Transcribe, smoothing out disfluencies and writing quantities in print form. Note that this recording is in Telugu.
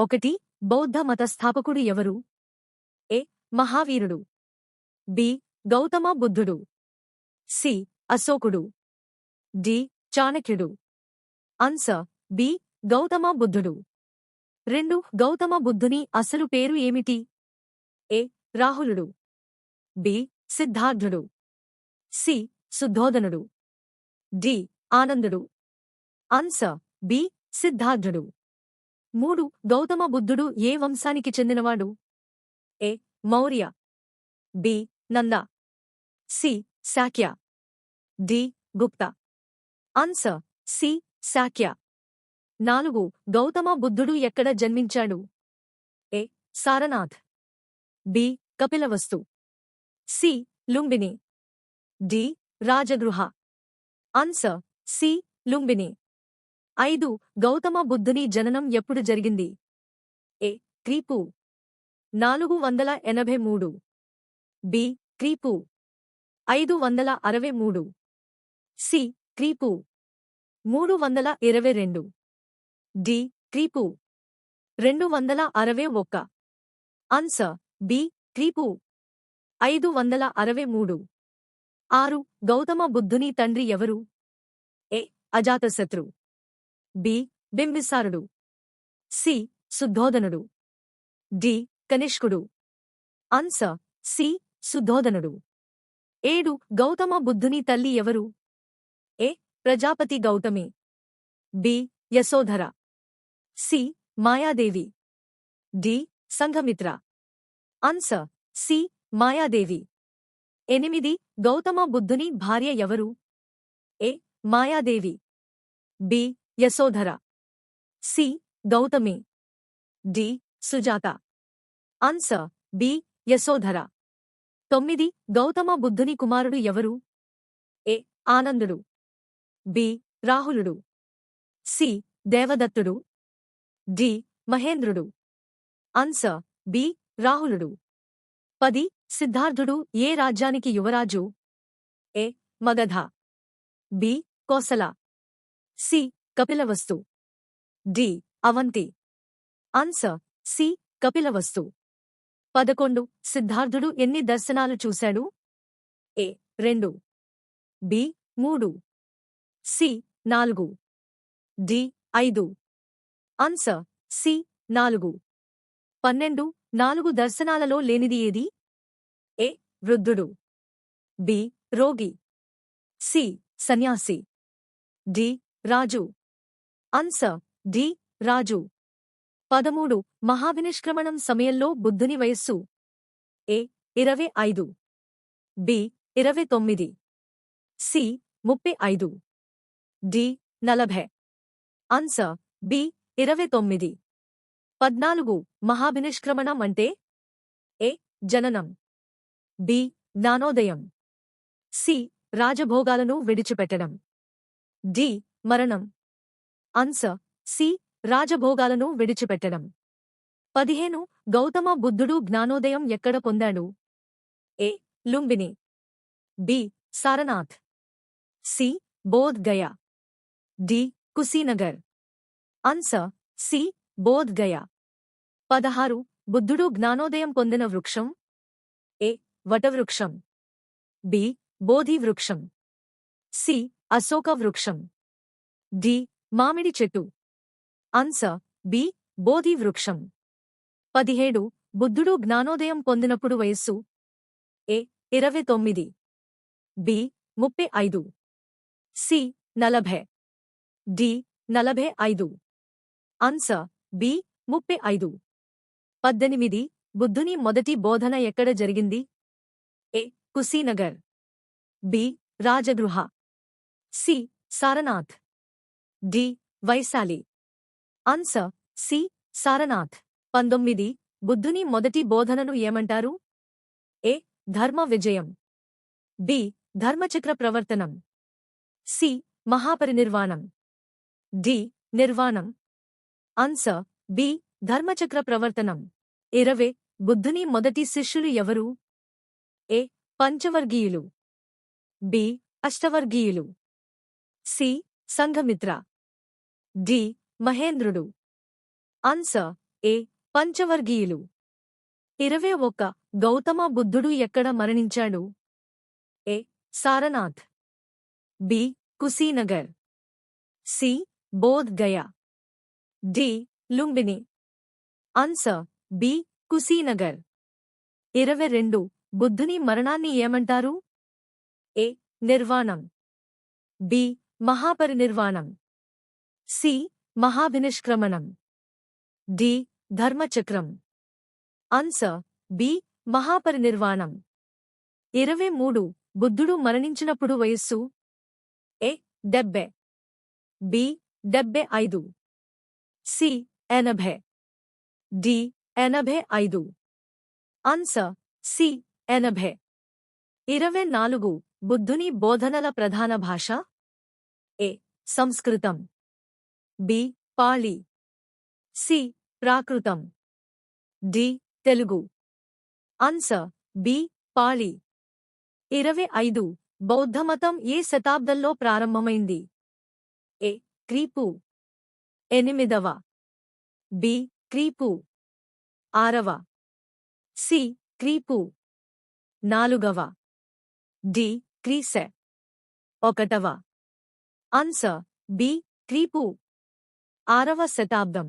ఒకటి బౌద్ధ మత స్థాపకుడు ఎవరు? ఏ. మహావీరుడు. బి. గౌతమ బుద్ధుడు. సి. అశోకుడు. డి. చాణక్యుడు. Answer B. గౌతమ బుద్ధుడు. 2 గౌతమ బుద్ధుని అసలు పేరు ఏమిటి? ఏ. రాహులుడు. బి. సిద్ధార్థుడు. సి. శుద్ధోదనుడు. డి. ఆనందుడు. Answer B. సిద్ధార్థుడు. 3 గౌతమ బుద్ధుడు ఏ వంశానికి చెందినవాడు? A. Maurya. B. Nanda. C. Shakya. D. Gupta. Answer C. Shakya. 4 Gautama బుద్ధుడు ఎక్కడ జన్మించాడు? A. Sarnath. B. Kapilavastu. C. Lumbini. D. Rajagriha. Answer C. Lumbini. 5 Gautama బుద్ధుని జననం ఎప్పుడు జరిగింది? ఏ. క్రీపు 483. బి. క్రీపు 563. సి. క్రీపు 322. డి. క్రీపు 261. Answer B. క్రీపు 563. 6 గౌతమ బుద్ధుని తండ్రి ఎవరు? ఏ. అజాతశత్రు. బి. బింబిసారుడు. సి. శుద్ధోదనుడు. డి. కనిష్కుడు. Answer C. శుద్ధోదనుడు. 7 గౌతమ బుద్ధుని తల్లి ఎవరు? A. Prajapati Gautami. B. Yashodhara. C. Mayadevi. D. Sanghamitra. Answer C. Mayadevi. 8 Gautama బుద్ధుని భార్య ఎవరు? A. Mayadevi. B. Yashodhara. C. Gautami. D. Sujata. Answer B. Yashodhara. 9 Gautama బుద్ధుని కుమారుడు ఎవరు? ఏ. ఆనందుడు. బి. రాహులుడు. సి. దేవదత్తుడు. డి. మహేంద్రుడు. Answer B. రాహులుడు. 10 సిద్ధార్థుడు ఏ రాజ్యానికి యువరాజు? ఏ. Magadha. B. Kosala. C. Kapilavastu. D. Avanti. Answer C. Kapilavastu. 11 సిద్ధార్థుడు ఎన్ని దర్శనాలు చూశాడు? A. 2. B. 3. C. 4. D. 5. Answer C. 4. 12 4 దర్శనాలలో లేనిది ఏది? ఏ. వృద్ధుడు. బి. రోగి. సి. సన్యాసి. డి. రాజు. Answer D. రాజు. 13 మహావినిష్క్రమణం సమయంలో బుద్ధుని వయస్సు? A. 25. B. 29. C. 35. D. 40. Answer B. 29. 14 మహావినిష్క్రమణం అంటే? ఏ. జననం. బి. జ్ఞానోదయం. సి. రాజభోగాలను విడిచిపెట్టడం. డి. మరణం. Answer C. రాజభోగాలను విడిచిపెట్టడం. 15 గౌతమ బుద్ధుడు జ్ఞానోదయం ఎక్కడ పొందాడు? A. Lumbini. B. Sarnath. C. Bodh Gaya. D. Kushinagar. Answer C. Bodh Gaya. 16 బుద్ధుడు జ్ఞానోదయం పొందిన వృక్షం? ఏ. వటవృక్షం. బి. బోధి వృక్షం. సి. అశోక వృక్షం. డి. మామిడి చెట్టు. Answer B. బోధి వృక్షం. 17 బుద్ధుడు జ్ఞానోదయం పొందినప్పుడు వయస్సు? A. 29. B. 35. C. 40. D. 45. Answer B. 35. 18 బుద్ధుని మొదటి బోధన ఎక్కడ జరిగింది? A. Kushinagar. B. Rajagriha. C. Sarnath. D. Vaishali. Answer C. Sarnath. 19 బుద్ధుని మొదటి బోధనను ఏమంటారు? ఏ. ధర్మ విజయం. బి. ధర్మచక్ర ప్రవర్తనం. సి. మహాపరినిర్వాణం. డి. నిర్వాణం. Answer B. ధర్మచక్ర ప్రవర్తనం. 20 బుద్ధుని మొదటి శిష్యులు ఎవరు? ఏ. పంచవర్గీయులు. బి. అష్టవర్గీయులు. సి. సంఘమిత్ర. డి. మహేంద్రుడు. ఆన్సర్ ఏ పంచవర్గీయులు. 21 గౌతమ బుద్ధుడు ఎక్కడ మరణించాడు? A Sarnath. B Kushinagar. C Bodh Gaya. D Lumbini. Answer B Kushinagar. 22 బుద్ధుని మరణాన్ని ఏమంటారు? ఏ నిర్వాణం. బి మహాపరినిర్వాణం. సి మహాభినిష్క్రమణం. డి ధర్మచక్రం. ఆన్సర్ బి మహాపరినిర్వాణం. 23 బుద్ధుడు మరణించినప్పుడు వయస్సు? A 70. B 75. C 80. D 85. Answer C 80. 24 బుద్ధుని బోధనల ప్రధాన భాష? ఏ సంస్కృతం. బి పాళీ. సి ప్రాకృతం. D Telugu. Answer B Pali. 25 బౌద్ధమతం ఏ శతాబ్దంలో ప్రారంభమైంది? ఏ క్రీపు 8వ. బి క్రీపు 6వ. సి క్రీపు 4వ. డి క్రీసె 1వ. ఆన్సర్ బి క్రీపు 6వ శతాబ్దం.